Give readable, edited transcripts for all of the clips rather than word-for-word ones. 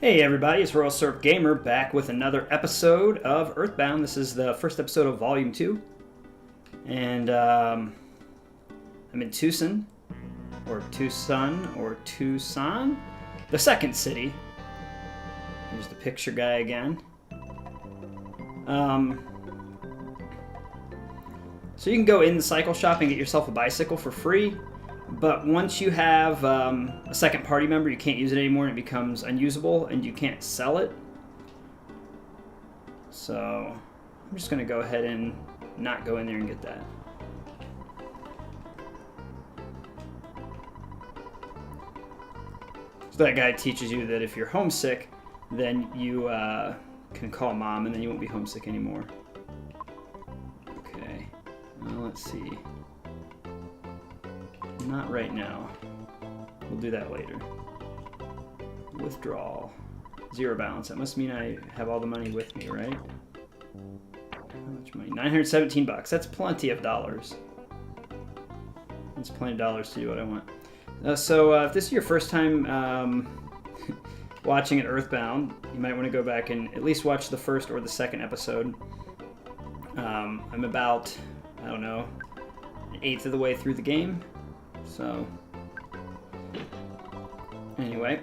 Hey everybody, it's Royal Surf Gamer back with another episode of Earthbound. This is the first episode of Volume 2. And I'm in Tucson, or Tucson, the second city. Here's the picture guy again. So you can go in the cycle shop and get yourself a bicycle for free. But once you have a second party member, you can't use it anymore and it becomes unusable and you can't sell it. So I'm just going to go ahead and not go in there and get that. So that guy teaches you that if you're homesick, then you can call mom and then you won't be homesick anymore. Okay, well, let's see. Not right now. We'll do that later. Withdrawal. Zero balance. That must mean I have all the money with me, right? How much money? 917 bucks. That's plenty of dollars. That's plenty of dollars to do what I want. So if this is your first time watching an Earthbound, you might want to go back and at least watch the first or the second episode. I'm about, I don't know, an eighth of the way through the game. So, anyway,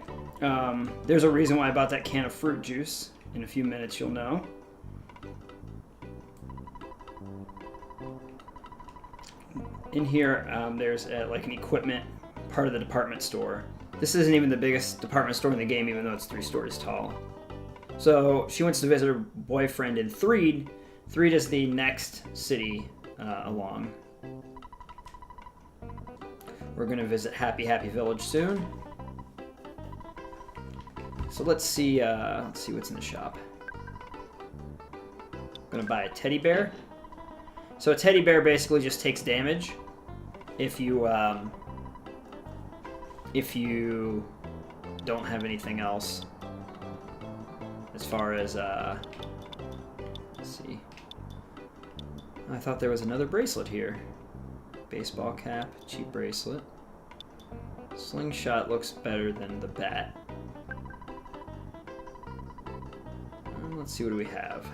there's a reason why I bought that can of fruit juice. In a few minutes, you'll know. In here, there's like an equipment part of the department store. This isn't even the biggest department store in the game, even though it's 3 stories tall. So, she wants to visit her boyfriend in Threed. Threed is the next city along. We're going to visit Happy Village soon. So let's see what's in the shop. I'm going to buy a teddy bear. So a teddy bear basically just takes damage if you don't have anything else. As far as let's see. I thought there was another bracelet here. Baseball cap, cheap bracelet. Slingshot looks better than the bat. Let's see, what do we have?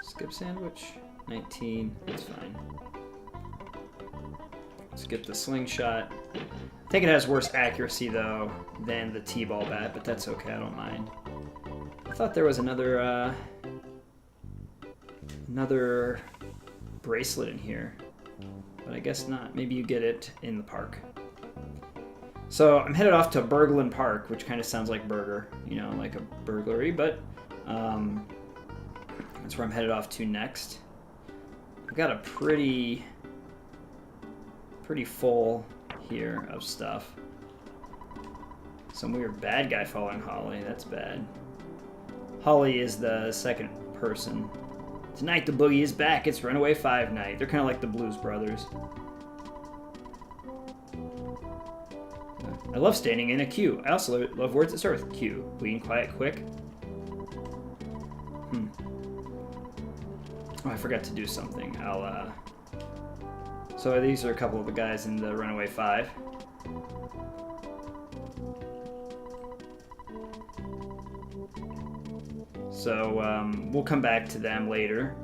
Skip sandwich, 19, that's fine. Let's get the slingshot. I think it has worse accuracy though than the T-ball bat, but that's okay, I don't mind. I thought there was another bracelet in here, but I guess not. Maybe you get it in the park. So I'm headed off to Burglin Park, which kind of sounds like burger, you know, like a burglary, but that's where I'm headed off to next. I've got a pretty full here of stuff. Some weird bad guy following Holly, that's bad. Holly is the second person. Tonight the boogie is back. It's Runaway 5 night. They're kind of like the Blues Brothers. I love standing in a queue. I also love words that start with Q. Clean, quiet, quick. Oh, I forgot to do something. So these are a couple of the guys in the Runaway 5. So we'll come back to them later.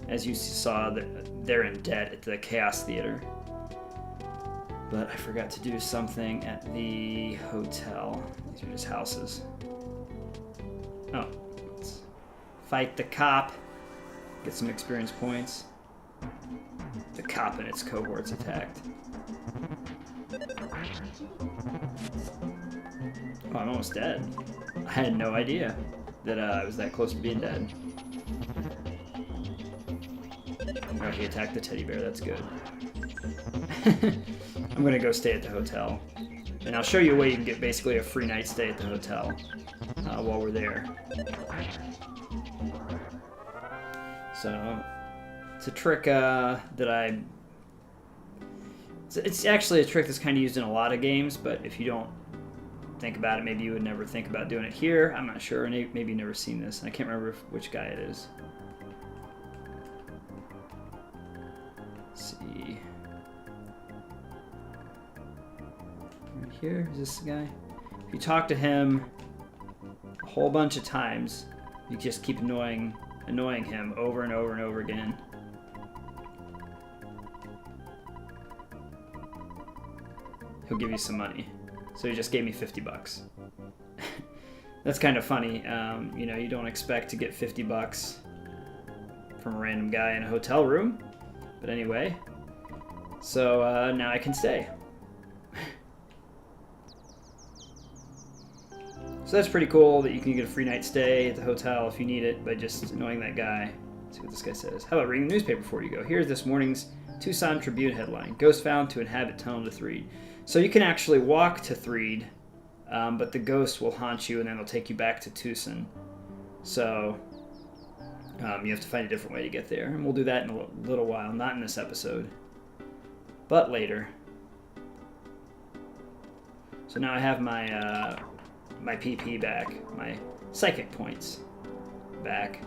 As you saw, they're in debt at the Chaos Theater. But I forgot to do something at the hotel. These are just houses. Oh, let's fight the cop. Get some experience points. The cop and its cohorts attacked. Oh, I'm almost dead. I had no idea that I was that close to being dead. Oh, he attacked the teddy bear, that's good. I'm gonna go stay at the hotel. And I'll show you a way you can get basically a free night stay at the hotel while we're there. So, it's a trick it's actually a trick that's kind of used in a lot of games, but if you don't think about it, maybe you would never think about doing it here. I'm not sure. Maybe you've never seen this. I can't remember which guy it is. Let's see. here? Is this the guy? If you talk to him a whole bunch of times, you just keep annoying him over and over and over again. He'll give you some money. So he just gave me 50 bucks. That's kind of funny. You know, you don't expect to get 50 bucks from a random guy in a hotel room. But anyway, so now I can stay. So that's pretty cool that you can get a free night stay at the hotel if you need it by just annoying that guy. Let's see what this guy says. How about reading the newspaper before you go? Here's this morning's Tucson Tribune headline. Ghost found to inhabit tunnel to Threed. So you can actually walk to Threed, but the ghost will haunt you and then they'll take you back to Tucson. So you have to find a different way to get there. And we'll do that in a little while. Not in this episode, but later. So now I have my my PP back, my psychic points back,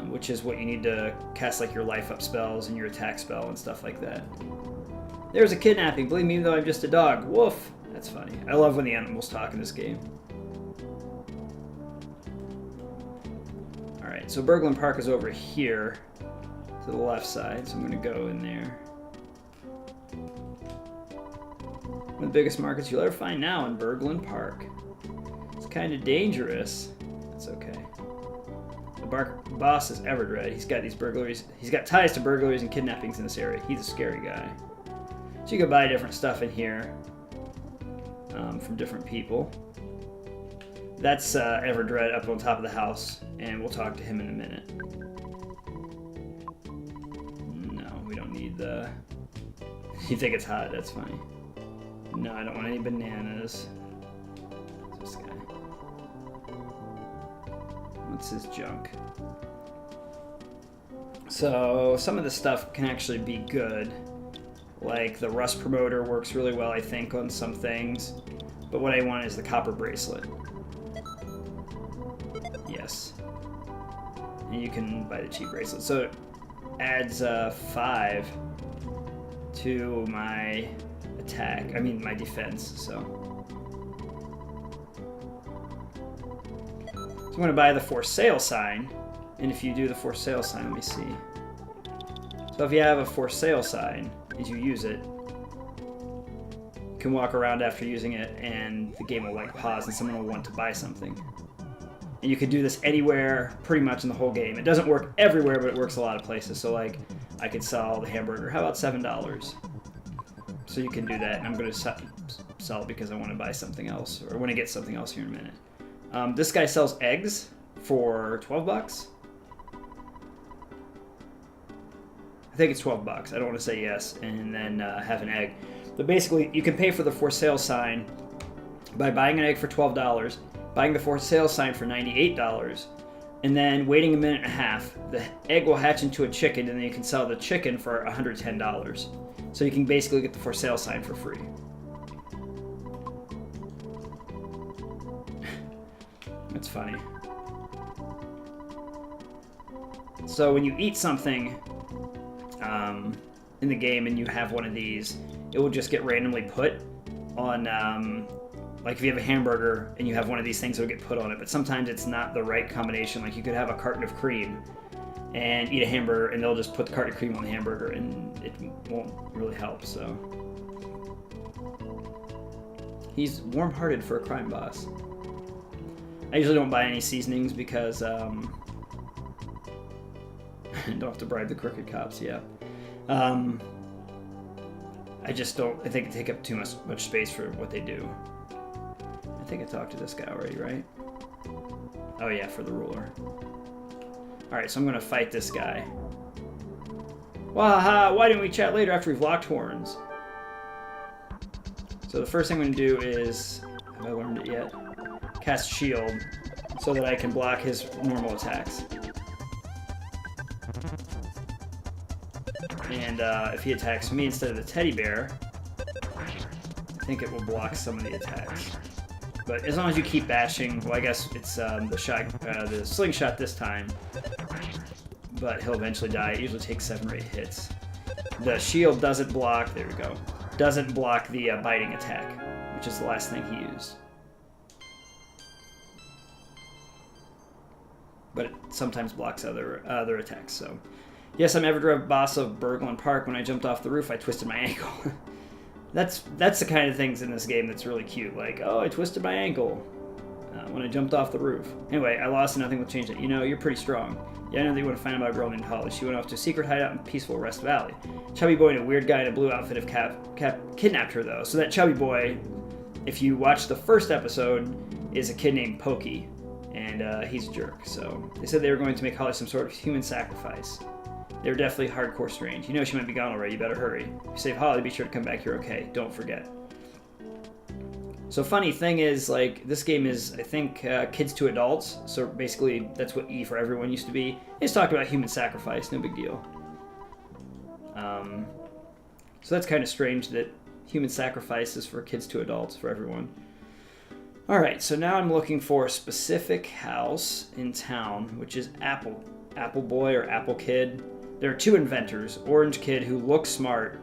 which is what you need to cast like your life up spells and your attack spell and stuff like that. There's a kidnapping, believe me, though I'm just a dog. Woof. That's funny. I love when the animals talk in this game. Alright, so Burglin Park is over here to the left side, so I'm going to go in there. One of the biggest markets you'll ever find now in Burglin Park. It's kind of dangerous. That's okay. The boss is Everdred. He's got these burglaries. He's got ties to burglaries and kidnappings in this area. He's a scary guy. So you can buy different stuff in here from different people. That's Everdred up on top of the house, and we'll talk to him in a minute. No, we don't need the... You think it's hot? That's funny. No, I don't want any bananas. What's this guy? What's his junk? So, some of this stuff can actually be good. Like, the rust promoter works really well, I think, on some things. But what I want is the copper bracelet. Yes. And you can buy the cheap bracelet. So, it adds 5 to my... attack. I mean, my defense, so. I'm going to buy the for sale sign, and if you do the for sale sign, let me see. So if you have a for sale sign, as you use it, you can walk around after using it, and the game will like pause, and someone will want to buy something. And you can do this anywhere, pretty much in the whole game. It doesn't work everywhere, but it works a lot of places. So like, I could sell the hamburger. How about $7? So you can do that, and I'm going to sell it because I want to buy something else, or want to get something else here in a minute. This guy sells eggs for 12 bucks. I think it's 12 bucks. I don't want to say yes and then have an egg. But basically, you can pay for the for sale sign by buying an egg for $12, buying the for sale sign for $98, and then waiting a minute and a half. The egg will hatch into a chicken, and then you can sell the chicken for $110. So you can basically get the for sale sign for free. That's funny. So when you eat something in the game and you have one of these, it will just get randomly put on, like if you have a hamburger and you have one of these things, it'll get put on it. But sometimes it's not the right combination. Like you could have a carton of cream and eat a hamburger, and they'll just put the carton of cream on the hamburger, and it won't really help, so. He's warm-hearted for a crime boss. I usually don't buy any seasonings because I don't have to bribe the crooked cops, yeah. I just don't, I think they take up too much space for what they do. I think I talked to this guy already, right? Oh yeah, for the ruler. Alright, so I'm going to fight this guy. Wahaha, why didn't we chat later after we've locked horns? So the first thing I'm going to do is, have I learned it yet? Cast shield, so that I can block his normal attacks. And if he attacks me instead of the teddy bear, I think it will block some of the attacks. But as long as you keep bashing, well, I guess it's the slingshot this time. But he'll eventually die. It usually takes 7 or 8 hits. The shield doesn't block. There we go. doesn't block the biting attack, which is the last thing he used. But it sometimes blocks other attacks. So, yes, I'm ever boss of Burglin Park. When I jumped off the roof, I twisted my ankle. That's the kind of things in this game that's really cute. Like, oh, I twisted my ankle when I jumped off the roof. Anyway, I lost and nothing will change it. You know, you're pretty strong. Yeah, I know that you want to find out about a girl named Holly. She went off to a secret hideout in peaceful Rest Valley. Chubby boy and a weird guy in a blue outfit have kidnapped her, though. So that chubby boy, if you watch the first episode, is a kid named Pokey. And he's a jerk. So they said they were going to make Holly some sort of human sacrifice. They were definitely hardcore strange. You know she might be gone already. You better hurry. If you save Holly, be sure to come back here okay. Don't forget. So funny thing is, like, this game is, I think, kids to adults. So basically, that's what E for Everyone used to be. It's talking about human sacrifice. No big deal. So that's kind of strange that human sacrifice is for kids to adults, for everyone. Alright, so now I'm looking for a specific house in town, which is Apple Boy or Apple Kid. There are two inventors, Orange Kid, who looks smart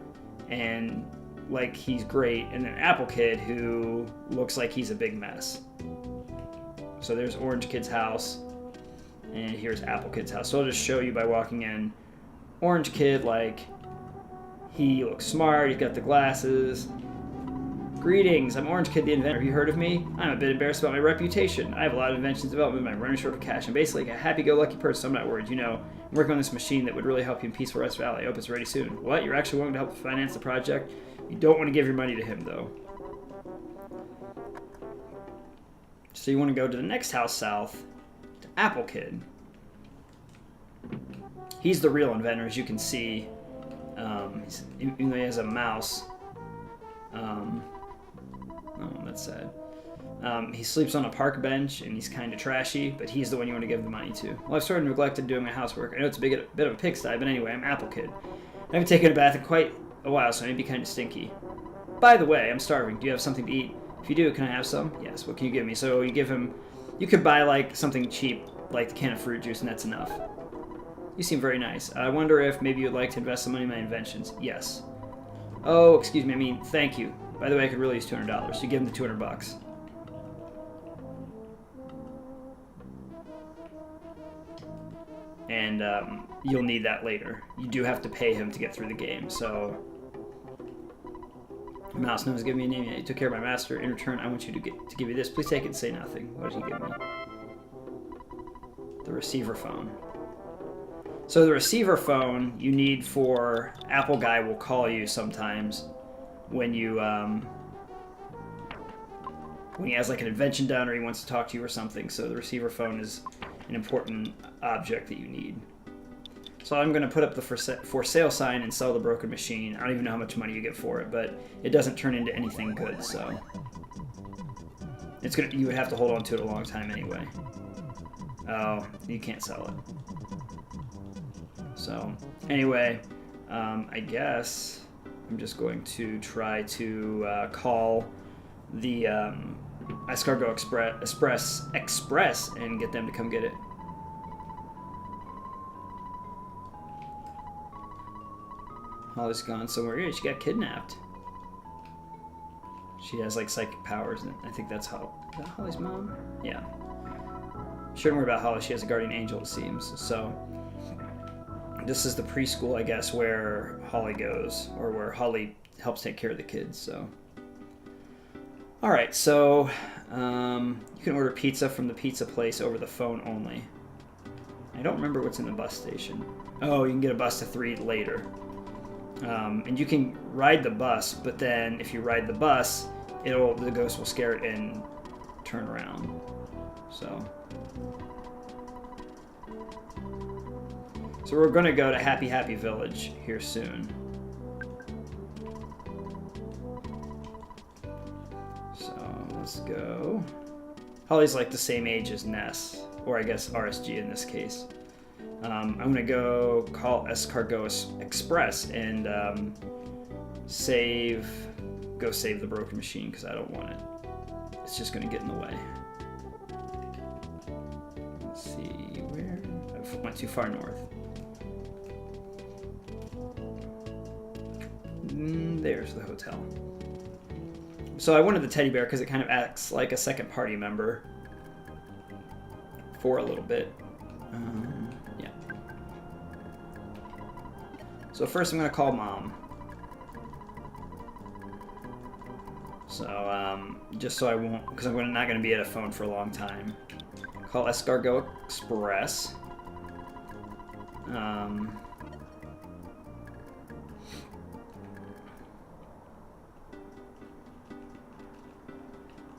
and like he's great, and then Apple Kid, who looks like he's a big mess. So there's Orange Kid's house, and here's Apple Kid's house. So I'll just show you by walking in. Orange Kid, like, he looks smart, he's got the glasses. Greetings, I'm Orange Kid the inventor. Have you heard of me? I'm a bit embarrassed about my reputation. I have a lot of inventions development, but I'm running short of cash. I'm basically a happy-go-lucky person, so I'm not worried. You know, I'm working on this machine that would really help you in peaceful Rest Valley. I hope it's ready soon. What? You're actually willing to help finance the project? You don't want to give your money to him, though. So you want to go to the next house south, to Apple Kid. He's the real inventor, as you can see. Even though he has a mouse. Oh, that's sad. He sleeps on a park bench, and he's kind of trashy, but he's the one you want to give the money to. Well, I've sort of neglected doing my housework. I know it's a bit of a pigsty, but anyway, I'm Apple Kid. I haven't taken a bath in quite a while, so I may be kind of stinky. By the way, I'm starving. Do you have something to eat? If you do, can I have some? Yes, what can you give me? So you give him... You could buy, like, something cheap, like the can of fruit juice, and that's enough. You seem very nice. I wonder if maybe you'd like to invest some money in my inventions. Yes. Oh, excuse me, I mean, thank you. By the way, I could really use $200. So you give him the $200. And you'll need that later. You do have to pay him to get through the game, so... Mouse knows give me a name yet. You took care of my master. In return, I want you to give you this. Please take it and say nothing. What did he give me? The receiver phone. So the receiver phone you need for... Apple Guy will call you sometimes when you when he has like an invention done or he wants to talk to you or something. So the receiver phone is an important object that you need. So I'm going to put up the for sale sign and sell the broken machine. I don't even know how much money you get for it, but it doesn't turn into anything good, so you would have to hold on to it a long time anyway. Oh, you can't sell it. So anyway, I guess I'm just going to try to call the Escargot Express and get them to come get it. Holly's gone somewhere. Yeah, she got kidnapped. She has like psychic powers, and I think that's is that Holly's mom? Yeah. Shouldn't worry about Holly. She has a guardian angel, it seems. So this is the preschool, I guess, where Holly goes, or where Holly helps take care of the kids. So, all right. So you can order pizza from the pizza place over the phone only. I don't remember what's in the bus station. Oh, you can get a bus to 3 later. And you can ride the bus, but then if you ride the bus, the ghost will scare it and turn around. So we're going to go to Happy Happy Village here soon. So let's go. Holly's like the same age as Ness, or I guess RSG in this case. I'm going to go call Escargot Express and go save the broken machine because I don't want it. It's just going to get in the way. Let's see where... I went too far north. There's the hotel. So I wanted the teddy bear because it kind of acts like a second party member for a little bit. Yeah. So first I'm going to call Mom. So, just so I won't, because I'm not going to be at a phone for a long time. Call Escargot Express.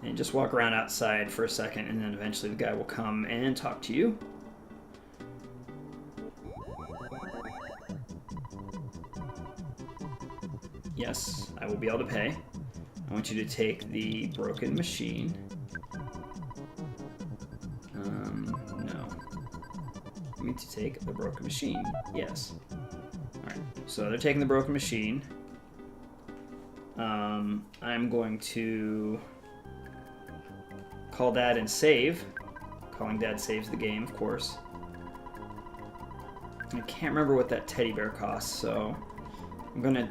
And just walk around outside for a second, and then eventually the guy will come and talk to you. Yes, I will be able to pay. I want you to take the broken machine. No. I need to take the broken machine. Yes. Alright, so they're taking the broken machine. I'm going to call Dad and save. Calling Dad saves the game, of course. I can't remember what that teddy bear costs, so I'm going to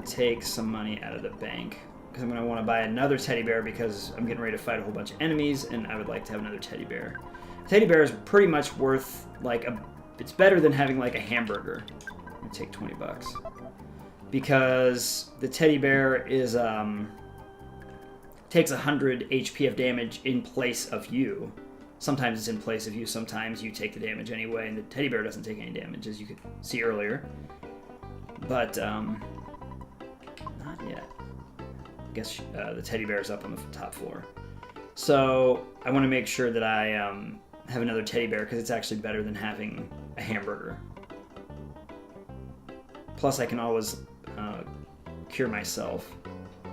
take some money out of the bank. Because I'm going to want to buy another teddy bear because I'm getting ready to fight a whole bunch of enemies, and I would like to have another teddy bear. Teddy bear is pretty much worth, like, it's better than having, like, a hamburger. I'm going to take 20 bucks. Because the teddy bear is, takes 100 HP of damage in place of you. Sometimes it's in place of you, sometimes you take the damage anyway, and the teddy bear doesn't take any damage, as you could see earlier. But, not yet. I guess the teddy bear is up on the top floor. So I want to make sure that I have another teddy bear because it's actually better than having a hamburger. Plus I can always cure myself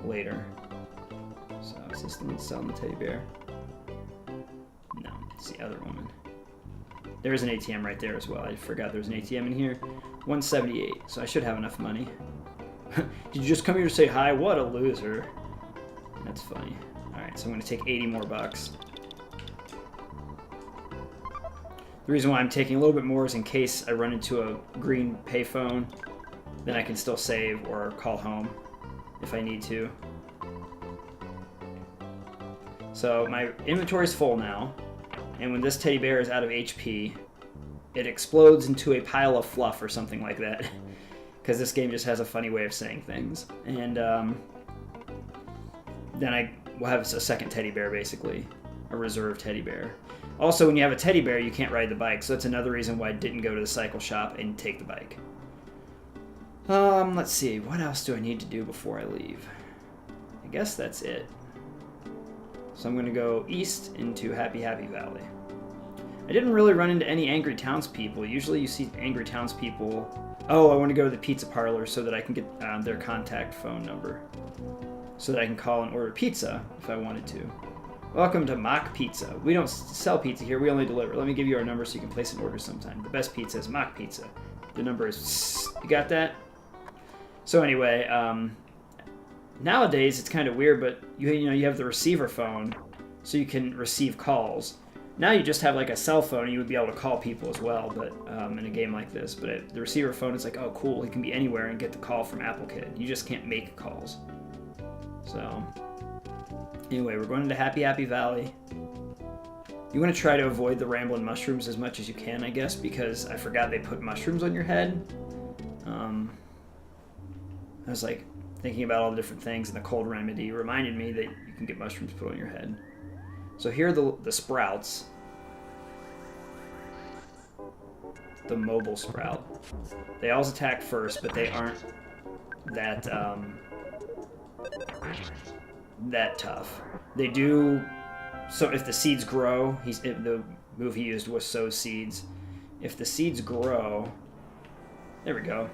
later. So is this the one selling the teddy bear? No, it's the other woman. There is an ATM right there as well. I forgot there's an ATM in here. 178, so I should have enough money. Did you just come here to say hi? What a loser. That's funny. Alright, so I'm going to take 80 more bucks. The reason why I'm taking a little bit more is in case I run into a green payphone, then I can still save or call home if I need to. So my inventory's full now, and when this teddy bear is out of HP, it explodes into a pile of fluff or something like that. Because this game just has a funny way of saying things. And then I will have a second teddy bear, basically. A reserve teddy bear. Also, when you have a teddy bear, you can't ride the bike, so that's another reason why I didn't go to the cycle shop and take the bike. Let's see. What else do I need to do before I leave? I guess that's it. So I'm going to go east into Happy Happy Valley. I didn't really run into any angry townspeople. Usually you see angry townspeople. Oh, I want to go to the pizza parlor so that I can get their contact phone number. So that I can call and order pizza if I wanted to. Welcome to Mock Pizza. We don't sell pizza here, we only deliver. Let me give you our number so you can place an order sometime. The best pizza is Mock Pizza. The number is... You got that? So anyway, nowadays it's kind of weird, but you have the receiver phone so you can receive calls. Now you just have like a cell phone and you would be able to call people as well, but in a game like this. But the receiver phone is like, oh cool, it can be anywhere and get the call from Apple Kid. You just can't make calls. So, anyway, we're going into Happy Happy Valley. You want to try to avoid the rambling mushrooms as much as you can, I guess, because I forgot they put mushrooms on your head. I was like thinking about all the different things, and the cold remedy reminded me that you can get mushrooms put on your head. So here are the sprouts. The mobile sprout. They always attack first, but they aren't that that tough. They do. So if the seeds grow, the move he used was sow seeds. If the seeds grow, there we go.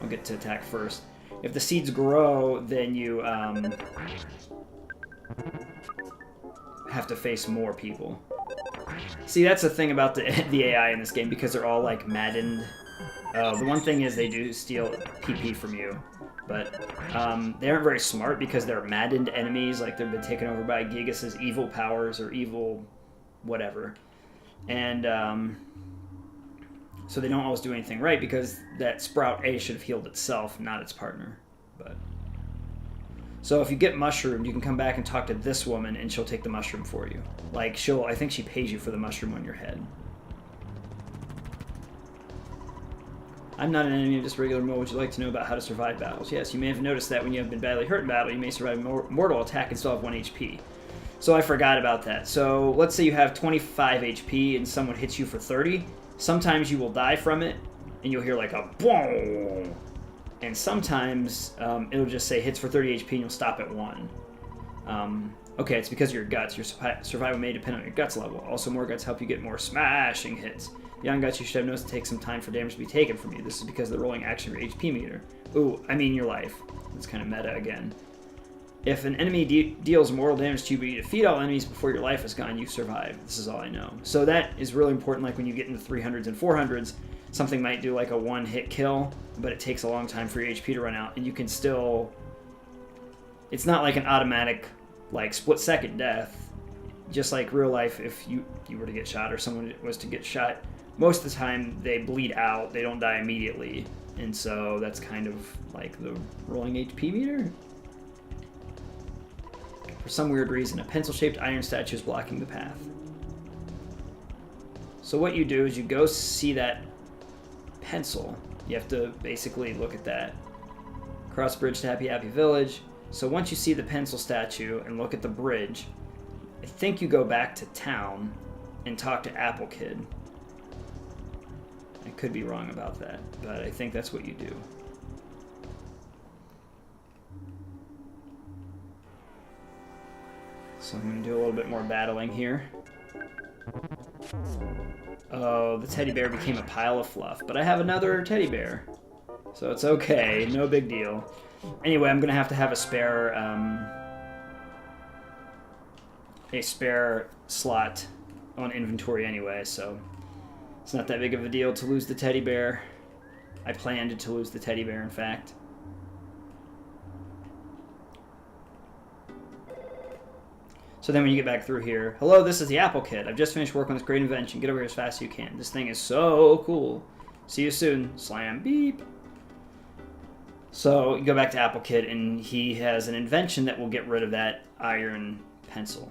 I'll get to attack first. If the seeds grow, then you have to face more people. See, that's the thing about the AI in this game, because they're all like maddened. The one thing is they do steal PP from you, but they aren't very smart because they're maddened enemies, like they've been taken over by Gigas's evil powers or evil whatever. And so they don't always do anything right because that Sprout A should have healed itself, not its partner. But so if you get mushroomed, you can come back and talk to this woman, and she'll take the mushroom for you. Like, I think she pays you for the mushroom on your head. I'm not an enemy, I'm just regular Mo. Would you like to know about how to survive battles? Yes, you may have noticed that when you have been badly hurt in battle, you may survive a mortal attack and still have 1 HP. So I forgot about that. So let's say you have 25 HP and someone hits you for 30. Sometimes you will die from it, and you'll hear like a boom. And sometimes it'll just say hits for 30 HP and you'll stop at 1. Okay, it's because of your guts. Your survival may depend on your guts level. Also, more guts help you get more smashing hits. Beyond guts, you should have noticed to take some time for damage to be taken from you. This is because of the rolling action of your HP meter. Ooh, I mean your life. It's kind of meta again. If an enemy deals mortal damage to you, but you defeat all enemies before your life is gone, you survive. This is all I know. So that is really important, like when you get into 300s and 400s, something might do like a one-hit kill, but it takes a long time for your HP to run out, and you can still... It's not like an automatic, like, split-second death. Just like real life, if you were to get shot or someone was to get shot, most of the time they bleed out, they don't die immediately. And so that's kind of like the rolling HP meter. For some weird reason, a pencil-shaped iron statue is blocking the path. So what you do is you go see that pencil. You have to basically look at that. Cross bridge to Happy Happy Village. So once you see the pencil statue and look at the bridge, I think you go back to town and talk to Apple Kid. I could be wrong about that, but I think that's what you do. So I'm going to do a little bit more battling here. Oh, the teddy bear became a pile of fluff, but I have another teddy bear. So it's okay, no big deal. Anyway, I'm going to have a spare slot on inventory anyway, so it's not that big of a deal to lose the teddy bear. I planned to lose the teddy bear, in fact. So then when you get back through here, hello, this is the Apple Kid. I've just finished work on this great invention. Get over here as fast as you can. This thing is so cool. See you soon. Slam. Beep. So you go back to Apple Kid, and he has an invention that will get rid of that iron pencil.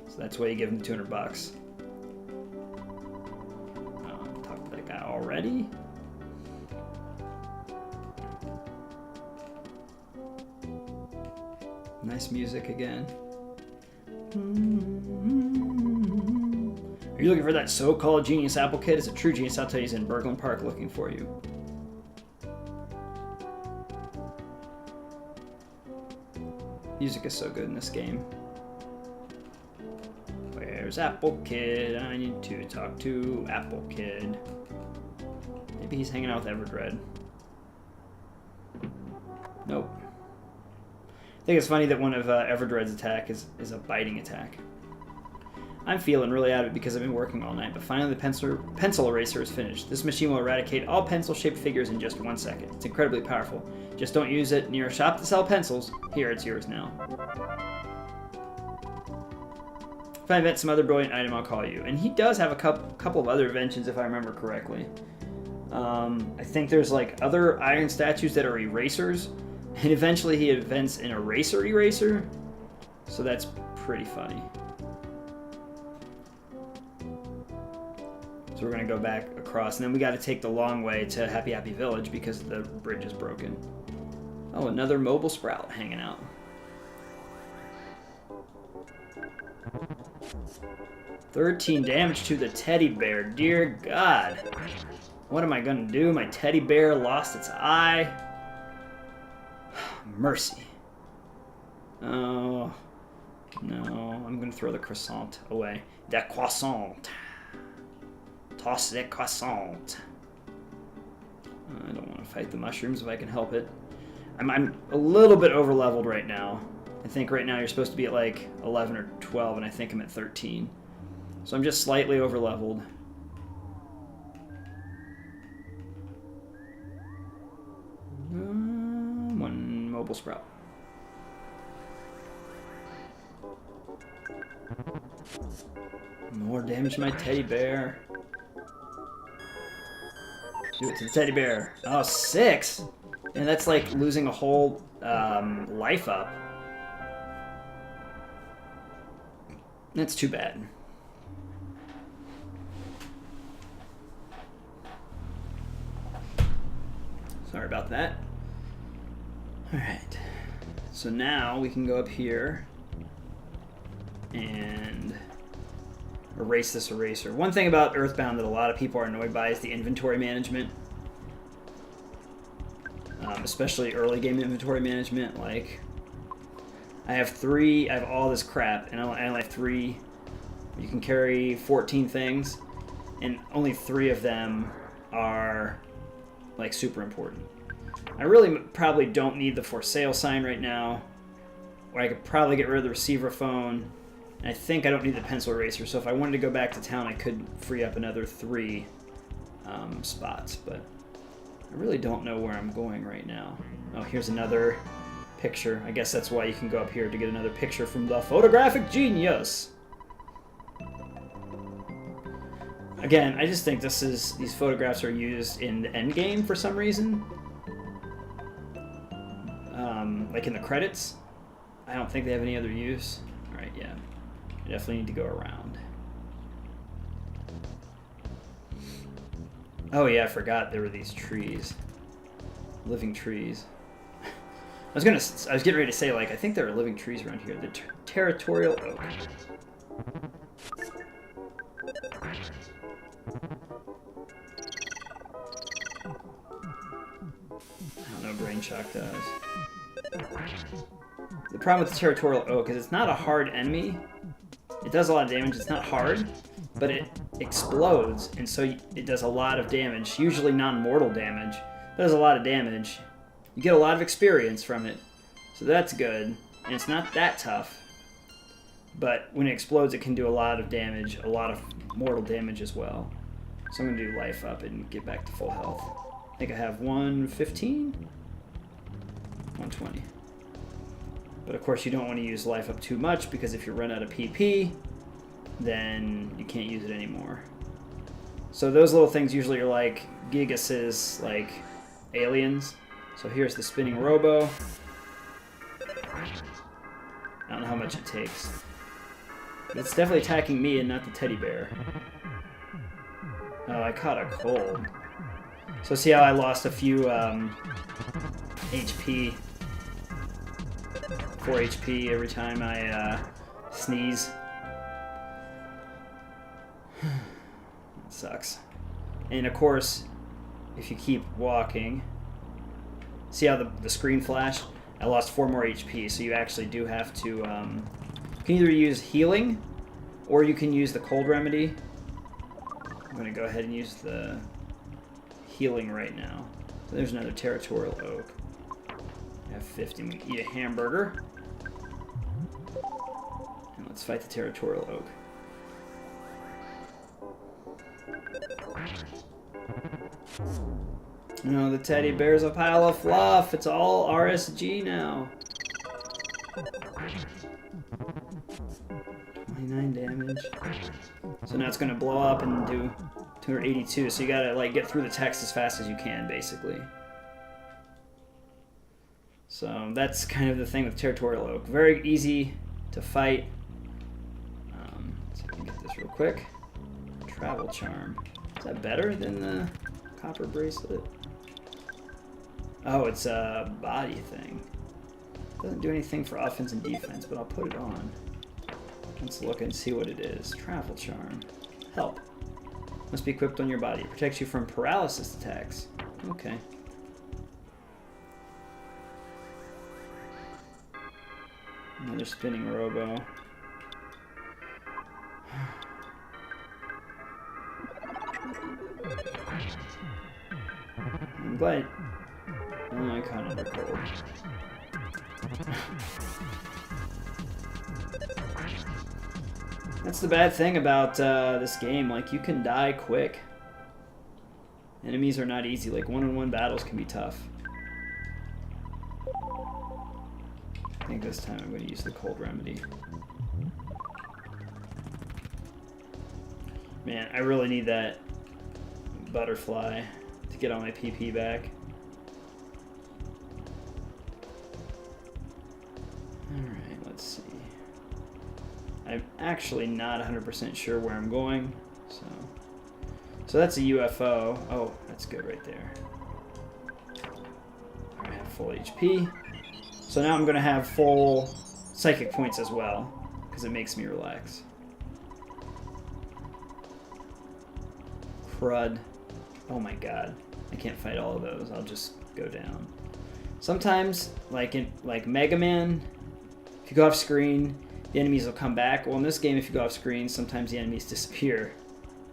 So that's why you give him the $200. Talk to that guy already. Nice music again. Are you looking for that so-called genius Apple Kid? It's a true genius. I'll tell you, he's in Burglin Park looking for you. Music is so good in this game. Where's Apple Kid? I need to talk to Apple Kid. Maybe he's hanging out with Everdred. Nope. I think it's funny that one of Everdred's attack is a biting attack. I'm feeling really out of it because I've been working all night, but finally the pencil eraser is finished. This machine will eradicate all pencil-shaped figures in just 1 second. It's incredibly powerful. Just don't use it near a shop to sell pencils. Here, it's yours now. If I invent some other brilliant item, I'll call you. And he does have a couple of other inventions, if I remember correctly. I think there's like other iron statues that are erasers. And eventually he invents an eraser. So that's pretty funny. So we're going to go back across. And then we got to take the long way to Happy Happy Village because the bridge is broken. Oh, another mobile sprout hanging out. $13 damage to the teddy bear. Dear God. What am I going to do? My teddy bear lost its eye. Mercy. Oh, no. I'm going to throw the croissant away. That croissant. Toss that croissant. I don't want to fight the mushrooms if I can help it. I'm a little bit over-leveled right now. I think right now you're supposed to be at like 11 or 12, and I think I'm at 13. So I'm just slightly over-leveled. One mobile sprout. More damage to my teddy bear. Do it to the teddy bear. Oh, 6! And that's like losing a whole life up. That's too bad. Sorry about that. Alright. So now we can go up here and erase this eraser. One thing about Earthbound that a lot of people are annoyed by is the inventory management. Especially early game inventory management. Like, I have all this crap, and I only have 3. You can carry 14 things, and only 3 of them are, like, super important. I really probably don't need the for sale sign right now, or I could probably get rid of the receiver phone. And I think I don't need the pencil eraser, so if I wanted to go back to town, I could free up another 3 spots, but I really don't know where I'm going right now. Oh, here's another picture. I guess that's why you can go up here to get another picture from the photographic genius. Again, I just think these photographs are used in the end game for some reason. Like in the credits. I don't think they have any other use. Alright, yeah. I definitely need to go around. Oh yeah, I forgot there were these trees. Living trees. I was getting ready to say, like, I think there are living trees around here. The territorial oak. I don't know, Brain Shock does. The problem with the territorial oak is it's not a hard enemy. It does a lot of damage. It's not hard, but it explodes, and so it does a lot of damage, usually non-mortal damage. It does a lot of damage. You get a lot of experience from it, so that's good. And it's not that tough, but when it explodes, it can do a lot of damage, a lot of mortal damage as well. So I'm going to do life up and get back to full health. I think I have 115? 120. But of course you don't want to use life up too much, because if you run out of PP, then you can't use it anymore. So those little things usually are like Gigas's, like, aliens. So here's the spinning robo. I don't know how much it takes. But it's definitely attacking me and not the teddy bear. Oh, I caught a cold. So see how I lost a few HP, 4 HP every time I sneeze. That sucks. And of course, if you keep walking, see how the screen flashed? I lost 4 more HP, so you actually do have to, you can either use healing, or you can use the cold remedy. I'm going to go ahead and use the healing right now. So there's another territorial oak. I have 50. We can eat a hamburger. And let's fight the territorial oak. No, the teddy bear's a pile of fluff. It's all RSG now. 29 damage. So now it's going to blow up and do 282. So you got to, like, get through the text as fast as you can, basically. So that's kind of the thing with territorial oak. Very easy to fight. So I can get this real quick. Travel charm. Is that better than the copper bracelet? Oh, it's a body thing. Doesn't do anything for offense and defense, but I'll put it on. Let's look and see what it is. Travel charm. Help. Must be equipped on your body. It protects you from paralysis attacks. Okay. Another spinning robo. I'm glad. Oh, I caught another cold. That's the bad thing about this game. Like, you can die quick. Enemies are not easy. Like, one-on-one battles can be tough. I think this time I'm going to use the cold remedy. Man, I really need that butterfly to get all my PP back. Let's see. I'm actually not 100% sure where I'm going, so that's a UFO. Oh, that's good right there. I have full HP. So now I'm going to have full psychic points as well, because it makes me relax. Crud. Oh my god. I can't fight all of those. I'll just go down. Sometimes, like in Mega Man, if you go off screen, the enemies will come back. Well, in this game, if you go off screen, sometimes the enemies disappear.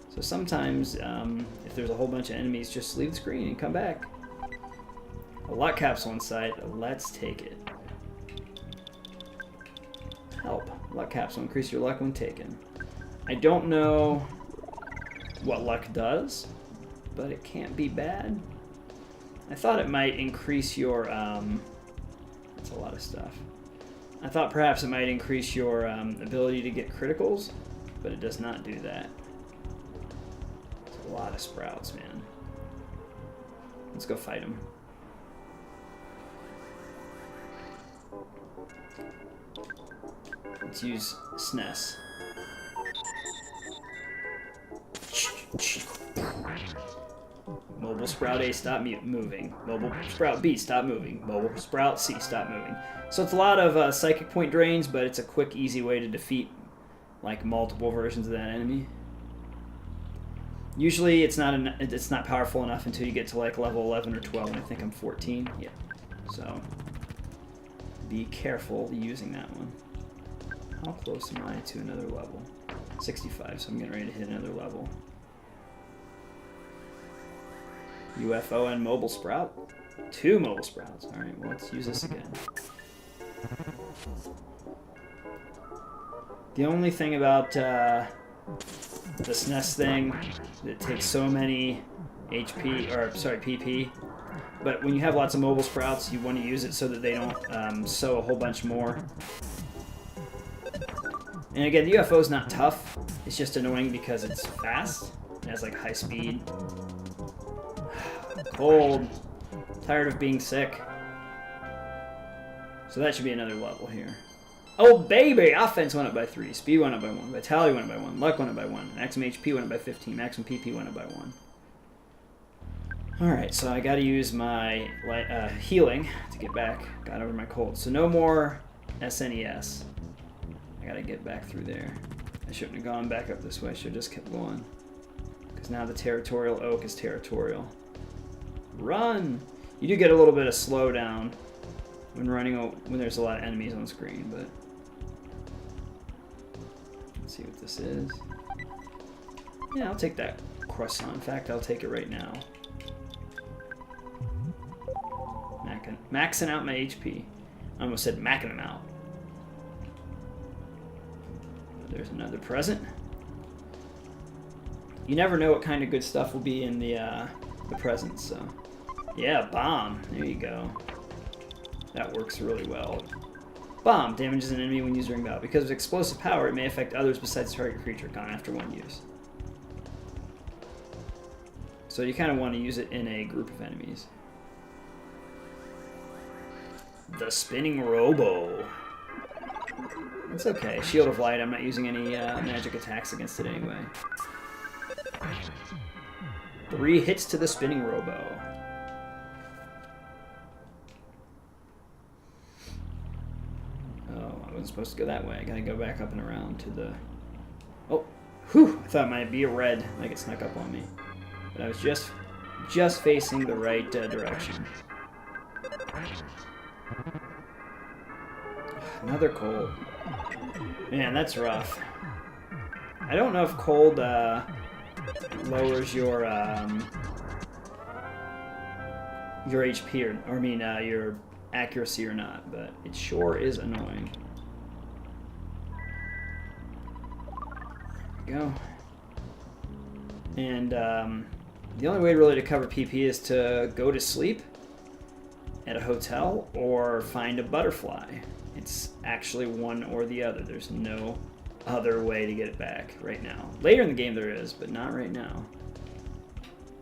So sometimes, if there's a whole bunch of enemies, just leave the screen and come back. A luck capsule inside. Let's take it. Help. Luck capsule. Increase your luck when taken. I don't know what luck does, but it can't be bad. I thought it might increase your, that's a lot of stuff. I thought perhaps it might increase your ability to get criticals, but it does not do that. It's a lot of sprouts, man. Let's go fight them. Let's use SNES. Mobile Sprout A, stop moving. Mobile Sprout B, stop moving. Mobile Sprout C, stop moving. So it's a lot of psychic point drains, but it's a quick, easy way to defeat like multiple versions of that enemy. Usually it's not powerful enough until you get to like level 11 or 12, and I think I'm 14. Yeah. So be careful using that one. How close am I to another level? 65, so I'm getting ready to hit another level. UFO and Mobile Sprout? 2 Mobile Sprouts. Alright, well, let's use this again. The only thing about this nest thing, it takes so many HP, or sorry, PP, but when you have lots of Mobile Sprouts, you want to use it so that they don't sow a whole bunch more. And again, the UFO is not tough, it's just annoying because it's fast, it has like high speed. Cold. Tired of being sick. So that should be another level here. Oh baby! Offense went up by 3, speed went up by 1, vitality went up by 1, luck went up by 1, maximum HP went up by 15, maximum PP went up by 1. Alright, so I gotta use my healing to get back. Got over my cold. So no more SNES. I gotta get back through there. I shouldn't have gone back up this way, I should have just kept going. Because now the territorial oak is territorial. Run! You do get a little bit of slowdown when running when there's a lot of enemies on screen, but let's see what this is. Yeah, I'll take that croissant. In fact, I'll take it right now. Maxing out my HP. I almost said macking them out. There's another present. You never know what kind of good stuff will be in the presents, so. Yeah, bomb. There you go. That works really well. Bomb damages an enemy when used during battle. Because of explosive power, it may affect others besides the target creature gone after one use. So you kind of want to use it in a group of enemies. The spinning robo. It's okay. Shield of Light. I'm not using any magic attacks against it anyway. 3 hits to the spinning robo. Oh, I wasn't supposed to go that way. I gotta go back up and around to the... Oh, whew! I thought it might be a red, like it snuck up on me. But I was just facing the right direction. Another cold. Man, that's rough. I don't know if cold lowers your HP or I mean your accuracy or not, but it sure is annoying. There we go. And the only way really to cover PP is to go to sleep at a hotel or find a butterfly. It's actually one or the other. There's no other way to get it back right now. Later in the game there is, but not right now.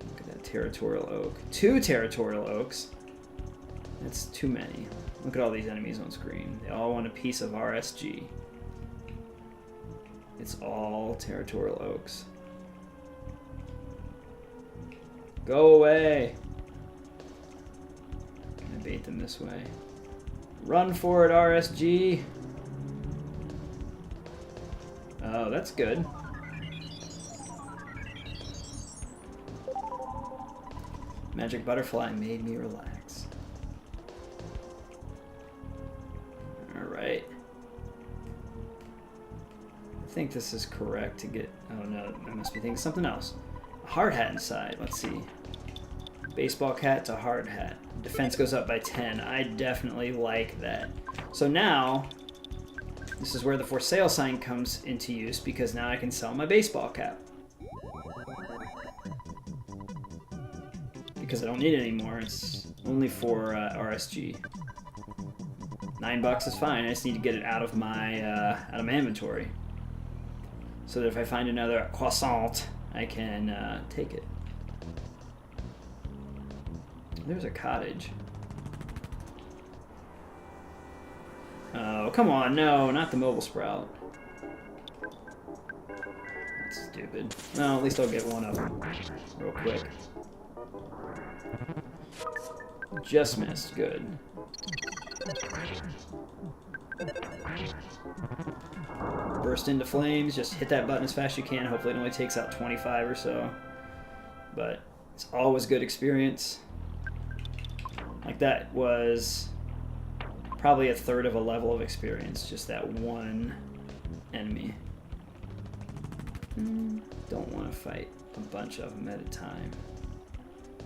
Look at that territorial oak. 2 territorial oaks. That's too many. Look at all these enemies on screen. They all want a piece of RSG. It's all territorial oaks. Go away! Can I bait them this way? Run for it, RSG! Oh, that's good. Magic butterfly made me relax. Alright. I think this is correct to get... Oh no, I must be thinking something else. A hard hat inside. Let's see. Baseball cap to hard hat. Defense goes up by 10. I definitely like that. So now, this is where the for sale sign comes into use, because now I can sell my baseball cap. Because I don't need it anymore. It's only for RSG. $9 is fine. I just need to get it out of my inventory, so that if I find another croissant, I can take it. There's a cottage. Oh, come on, no, not the mobile sprout. That's stupid. Well, at least I'll get one of them real quick. Just missed, good. Burst into flames, just hit that button as fast as you can. Hopefully it only takes out 25 or so. But it's always good experience. Like that was probably a third of a level of experience, just that one enemy. Don't want to fight a bunch of them at a time.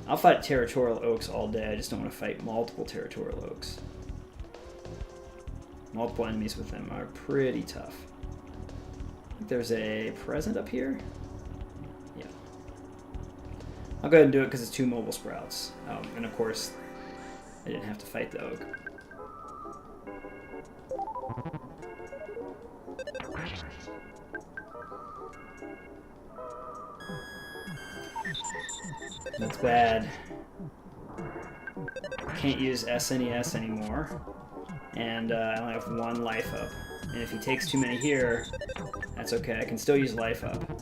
I'll fight territorial oaks all day, I just don't want to fight multiple territorial oaks. Multiple enemies with them are pretty tough. I think there's a present up here? Yeah. I'll go ahead and do it because it's 2 mobile sprouts. And of course, I didn't have to fight the oak. That's bad. Can't use SNES anymore. And I only have 1 life up. And if he takes too many here, that's okay. I can still use life up.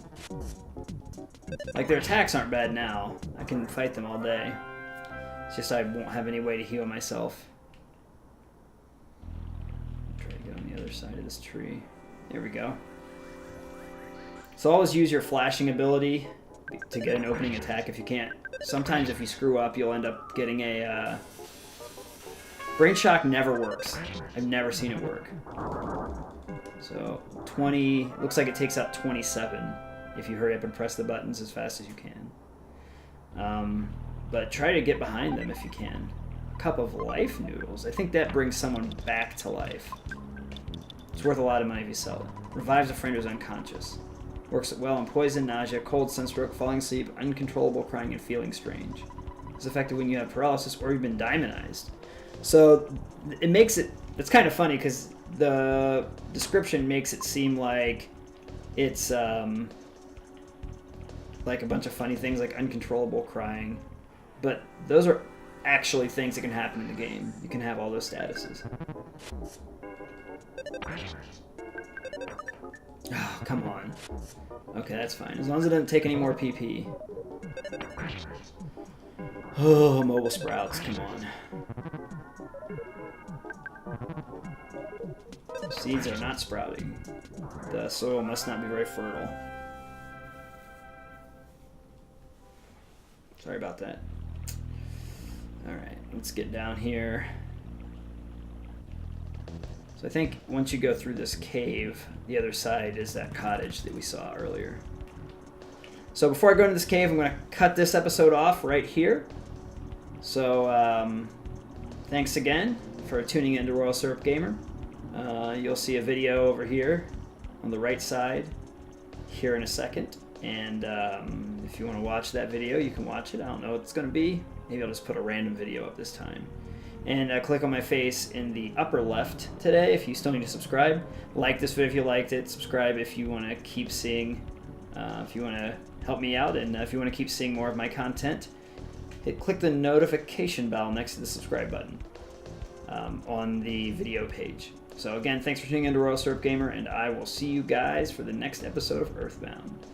Like, their attacks aren't bad now. I can fight them all day. It's just I won't have any way to heal myself. Try to get on the other side of this tree. There we go. So always use your flashing ability to get an opening attack if you can't. Sometimes if you screw up, you'll end up getting a... Brain Shock never works. I've never seen it work. So 20... Looks like it takes out 27 if you hurry up and press the buttons as fast as you can. But try to get behind them if you can. Cup of life noodles. I think that brings someone back to life. It's worth a lot of money if you sell it. Revives a friend who's unconscious. Works well in poison, nausea, cold, sunstroke, falling asleep, uncontrollable crying, and feeling strange. It's effective when you have paralysis or you've been demonized. So it makes it... It's kind of funny because the description makes it seem like it's like a bunch of funny things like uncontrollable crying. But those are actually things that can happen in the game. You can have all those statuses. Oh, come on. Okay, that's fine. As long as it doesn't take any more PP. Oh, mobile sprouts, come on. Seeds are not sprouting. The soil must not be very fertile. Sorry about that. Alright, let's get down here. So I think once you go through this cave, the other side is that cottage that we saw earlier. So before I go into this cave, I'm going to cut this episode off right here. So thanks again for tuning in to Royal Syrup Gamer. You'll see a video over here on the right side here in a second. And if you want to watch that video, you can watch it. I don't know what it's going to be. Maybe I'll just put a random video up this time. And click on my face in the upper left today if you still need to subscribe. Like this video if you liked it. Subscribe if you want to keep seeing, if you want to help me out, and if you want to keep seeing more of my content. Click the notification bell next to the subscribe button. on the video page. So again, thanks for tuning in to Royal Syrup Gamer, and I will see you guys for the next episode of Earthbound.